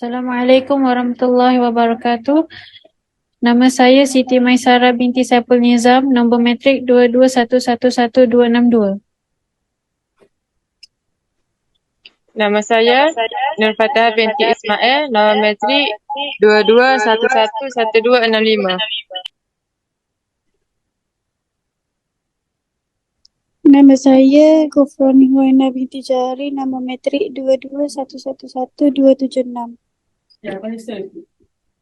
Assalamualaikum warahmatullahi wabarakatuh. Nama saya Siti Maisara binti Saiful Nizam, nombor matrik 22111262. Nama saya Nur Fatah binti Ismail, nombor matrik 22111265. Nama saya Gufroni Huwaina binti Jahari, nama matrik 22111276.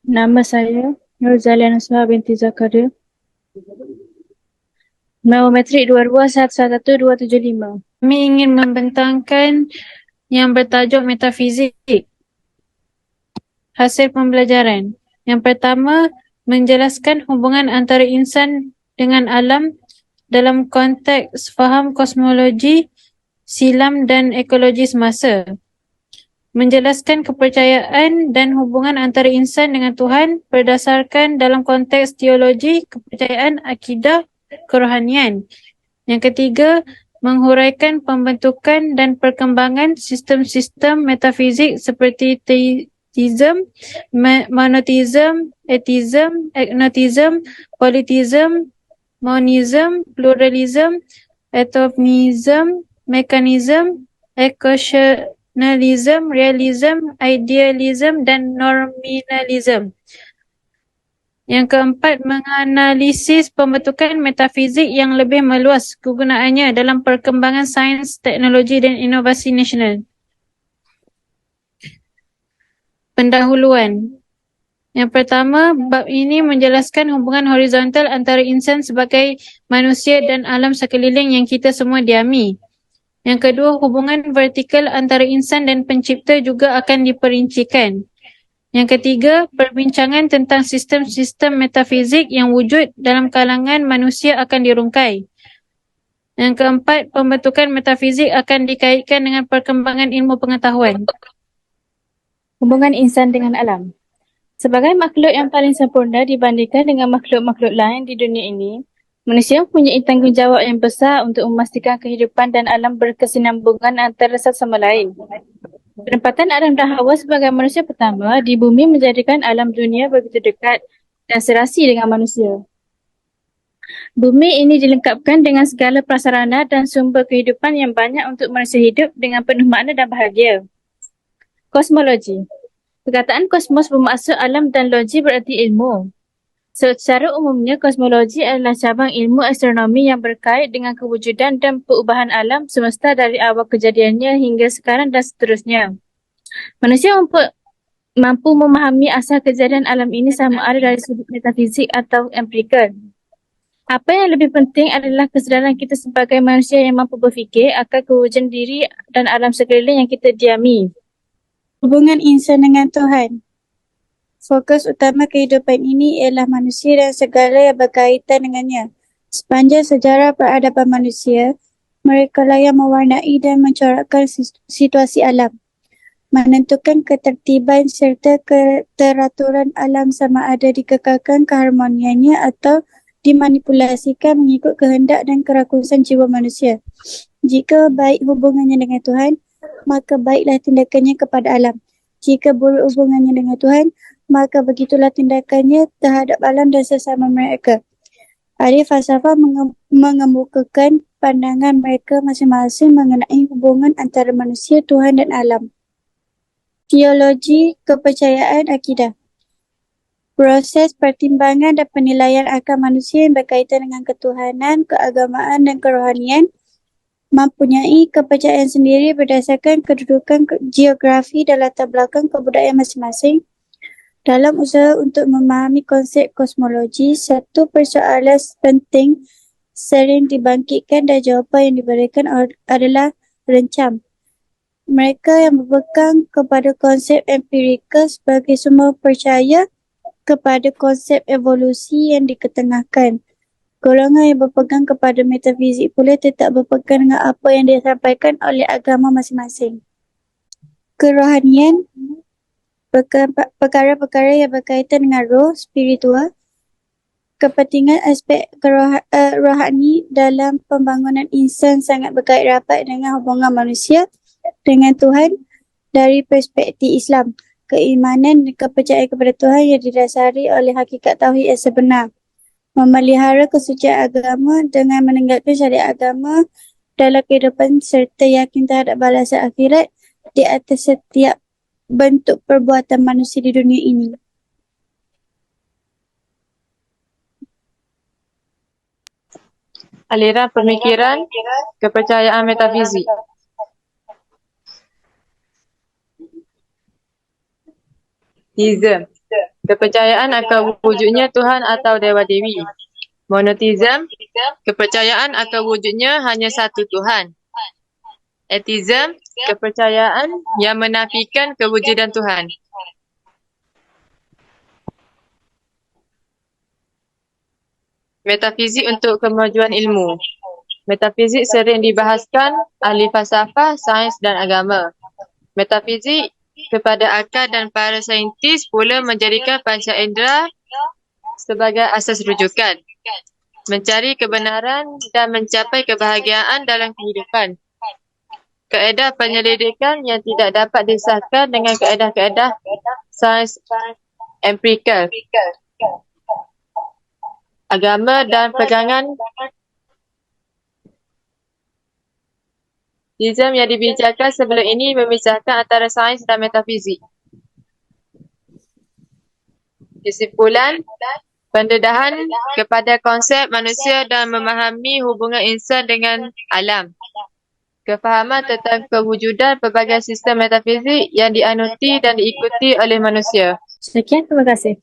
Nama saya Nur Zalian Nusha binti Zakaria. Nama matrik 22111275. Kami ingin membentangkan yang bertajuk metafizik. Hasil pembelajaran. Yang pertama, menjelaskan hubungan antara insan dengan alam dalam konteks faham kosmologi, silam dan ekologi semasa. Menjelaskan kepercayaan dan hubungan antara insan dengan Tuhan berdasarkan dalam konteks teologi, kepercayaan, akidah, kerohanian. Yang ketiga, menghuraikan pembentukan dan perkembangan sistem-sistem metafizik seperti theism, monotheism, atheism, agnosticism, polytheism, monism, pluralism, atomism, mekanism, equationalism, realism, idealism dan nominalism. Yang keempat, menganalisis pembentukan metafizik yang lebih meluas kegunaannya dalam perkembangan sains, teknologi dan inovasi nasional. Pendahuluan. Yang pertama, bab ini menjelaskan hubungan horizontal antara insan sebagai manusia dan alam sekeliling yang kita semua diami. Yang kedua, hubungan vertikal antara insan dan pencipta juga akan diperincikan. Yang ketiga, perbincangan tentang sistem-sistem metafizik yang wujud dalam kalangan manusia akan dirungkai. Yang keempat, pembentukan metafizik akan dikaitkan dengan perkembangan ilmu pengetahuan. Hubungan insan dengan alam. Sebagai makhluk yang paling sempurna dibandingkan dengan makhluk-makhluk lain di dunia ini, manusia mempunyai tanggungjawab yang besar untuk memastikan kehidupan dan alam berkesinambungan antara satu sama lain. Penempatan Adam dan Hawa sebagai manusia pertama di bumi menjadikan alam dunia begitu dekat dan serasi dengan manusia. Bumi ini dilengkapkan dengan segala prasarana dan sumber kehidupan yang banyak untuk manusia hidup dengan penuh makna dan bahagia. Kosmologi. Perkataan kosmos bermaksud alam dan logi berarti ilmu. Secara umumnya, kosmologi adalah cabang ilmu astronomi yang berkait dengan kewujudan dan perubahan alam semesta dari awal kejadiannya hingga sekarang dan seterusnya. Manusia mampu memahami asal kejadian alam ini sama ada dari sudut metafizik atau empirikal. Apa yang lebih penting adalah kesedaran kita sebagai manusia yang mampu berfikir akan kewujudan diri dan alam sekeliling yang kita diami. Hubungan insan dengan Tuhan. Fokus utama kehidupan ini ialah manusia dan segala yang berkaitan dengannya. Sepanjang sejarah peradaban manusia, mereka lah yang mewarnai dan mencorakkan situasi alam, menentukan ketertiban serta keteraturan alam sama ada dikekalkan keharmoniannya atau dimanipulasikan mengikut kehendak dan kerakusan jiwa manusia. Jika baik hubungannya dengan Tuhan, maka baiklah tindakannya kepada alam. Jika buruk hubungannya dengan Tuhan, maka begitulah tindakannya terhadap alam dan sesama mereka. Ahli falsafah mengemukakan pandangan mereka masing-masing mengenai hubungan antara manusia, Tuhan dan alam. Teologi, kepercayaan, akidah. Proses pertimbangan dan penilaian akal manusia yang berkaitan dengan ketuhanan, keagamaan dan kerohanian mempunyai kepercayaan sendiri berdasarkan kedudukan geografi dan latar belakang kebudayaan masing-masing. Dalam usaha untuk memahami konsep kosmologi, satu persoalan penting sering dibangkitkan dan jawapan yang diberikan adalah rencam. Mereka yang berpegang kepada konsep empirikal sebagai sumber percaya kepada konsep evolusi yang diketengahkan. Golongan yang berpegang kepada metafizik pula tetap berpegang dengan apa yang disampaikan oleh agama masing-masing. Kerohanian, perkara-perkara yang berkaitan dengan roh, spiritual, kepentingan aspek rohani dalam pembangunan insan sangat berkait rapat dengan hubungan manusia dengan Tuhan dari perspektif Islam. keimanan dan kepercayaan kepada Tuhan yang didasari oleh hakikat tauhid yang sebenar, memelihara kesucian agama dengan meninggalkan syariat agama dalam kehidupan serta yakin terhadap balasan akhirat di atas setiap bentuk perbuatan manusia di dunia ini. Aliran pemikiran, kepercayaan metafizik. Teism, kepercayaan akan wujudnya Tuhan atau Dewa-Dewi. Monotheism, kepercayaan akan wujudnya hanya satu Tuhan. Atheism, kepercayaan yang menafikan kewujudan Tuhan. Metafizik untuk kemajuan ilmu. Metafizik sering dibahaskan ahli falsafah, sains dan agama. Metafizik kepada akal dan para saintis pula menjadikan panca indera sebagai asas rujukan. Mencari kebenaran dan mencapai kebahagiaan dalam kehidupan. Kaedah penyelidikan yang tidak dapat disahkan dengan kaedah-kaedah sains empirikal. Agama dan pegangan Teism yang dibicarakan sebelum ini memisahkan antara sains dan metafizik. Kesimpulan, pendedahan kepada konsep manusia dan memahami hubungan insan dengan alam. Kefahaman tentang kewujudan pelbagai sistem metafizik yang dianuti dan diikuti oleh manusia. Sekian, terima kasih.